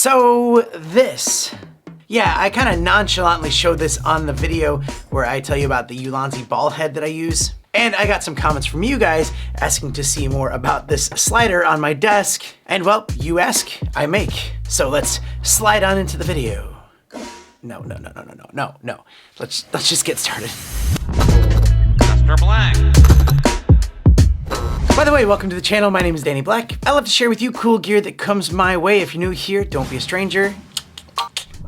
So this, yeah, I kind of nonchalantly showed this on the video where I tell you about the Ulanzi ball head that I use. And I got some comments from you guys asking to see more about this slider on my desk. And well, you ask, I make. So let's slide on into the video. No. Let's just get started. Mr. Black. By the way, welcome to the channel. My name is Danny Black. I love to share with you cool gear that comes my way. If you're new here, don't be a stranger.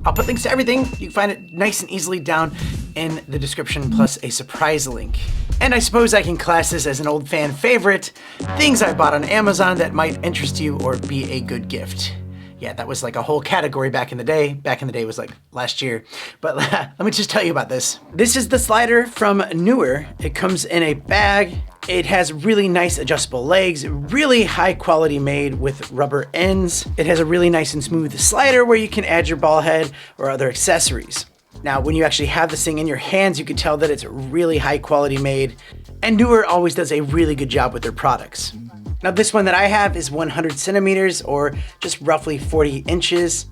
I'll put links to everything. You can find it nice and easily down in the description, plus a surprise link. And I suppose I can class this as an old fan favorite, things I bought on Amazon that might interest you or be a good gift. Yeah, that was like a whole category back in the day. Back in the day was like last year. But let me just tell you about this. This is the slider from Soooooo. It comes in a bag. It has really nice adjustable legs, really high quality made with rubber ends. It has a really nice and smooth slider where you can add your ball head or other accessories. Now, when you actually have this thing in your hands, you can tell that it's really high quality made. And Soooooo always does a really good job with their products. Now, this one that I have is 100 centimeters or just roughly 40 inches.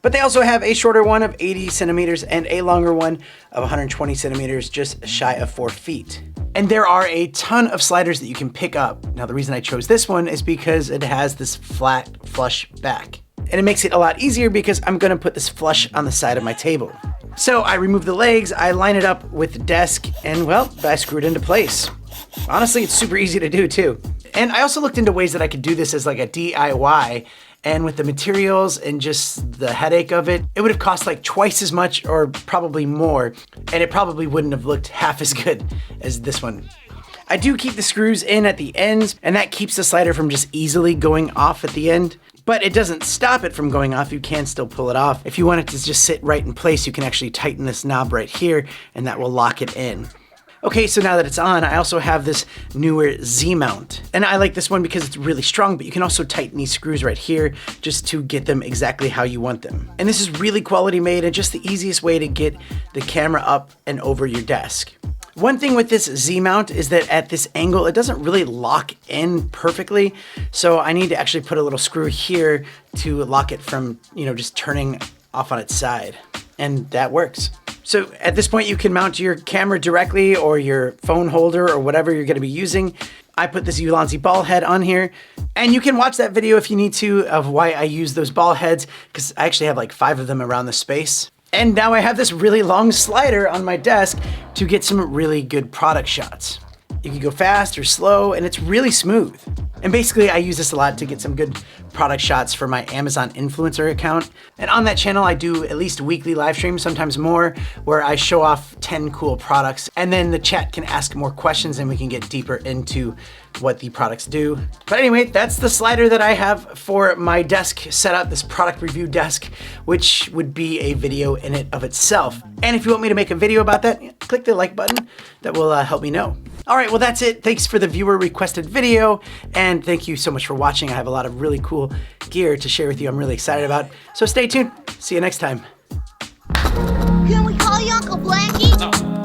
But they also have a shorter one of 80 centimeters and a longer one of 120 centimeters, just shy of 4 feet. And there are a ton of sliders that you can pick up. Now, the reason I chose this one is because it has this flat, flush back. And it makes it a lot easier because I'm gonna put this flush on the side of my table. So I remove the legs, I line it up with the desk, and well, I screw it into place. Honestly, it's super easy to do too. And I also looked into ways that I could do this as like a DIY, and with the materials and just the headache of it, it would have cost like twice as much or probably more, and it probably wouldn't have looked half as good as this one. I do keep the screws in at the ends, and that keeps the slider from just easily going off at the end. But it doesn't stop it from going off. You can still pull it off. If you want it to just sit right in place, you can actually tighten this knob right here, and that will lock it in. Okay, so now that it's on, I also have this Soooooo Z-mount. And I like this one because it's really strong, but you can also tighten these screws right here just to get them exactly how you want them. And this is really quality made and just the easiest way to get the camera up and over your desk. One thing with this Z-mount is that at this angle, it doesn't really lock in perfectly. So I need to actually put a little screw here to lock it from, just turning off on its side. And that works. So at this point, you can mount your camera directly or your phone holder or whatever you're gonna be using. I put this Ulanzi ball head on here, and you can watch that video if you need to of why I use those ball heads, because I actually have like 5 of them around the space. And now I have this really long slider on my desk to get some really good product shots. You can go fast or slow, and it's really smooth. And basically, I use this a lot to get some good product shots for my Amazon influencer account. And on that channel, I do at least weekly live streams, sometimes more, where I show off 10 cool products. And then the chat can ask more questions and we can get deeper into what the products do. But anyway, that's the slider that I have for my desk setup, this product review desk, which would be a video in it of itself. And if you want me to make a video about that, click the like button. That will help me know. All right, well, that's it. Thanks for the viewer requested video. And thank you so much for watching. I have a lot of really cool gear to share with you I'm really excited about. So stay tuned. See you next time. Can we call you Uncle Blanky? No.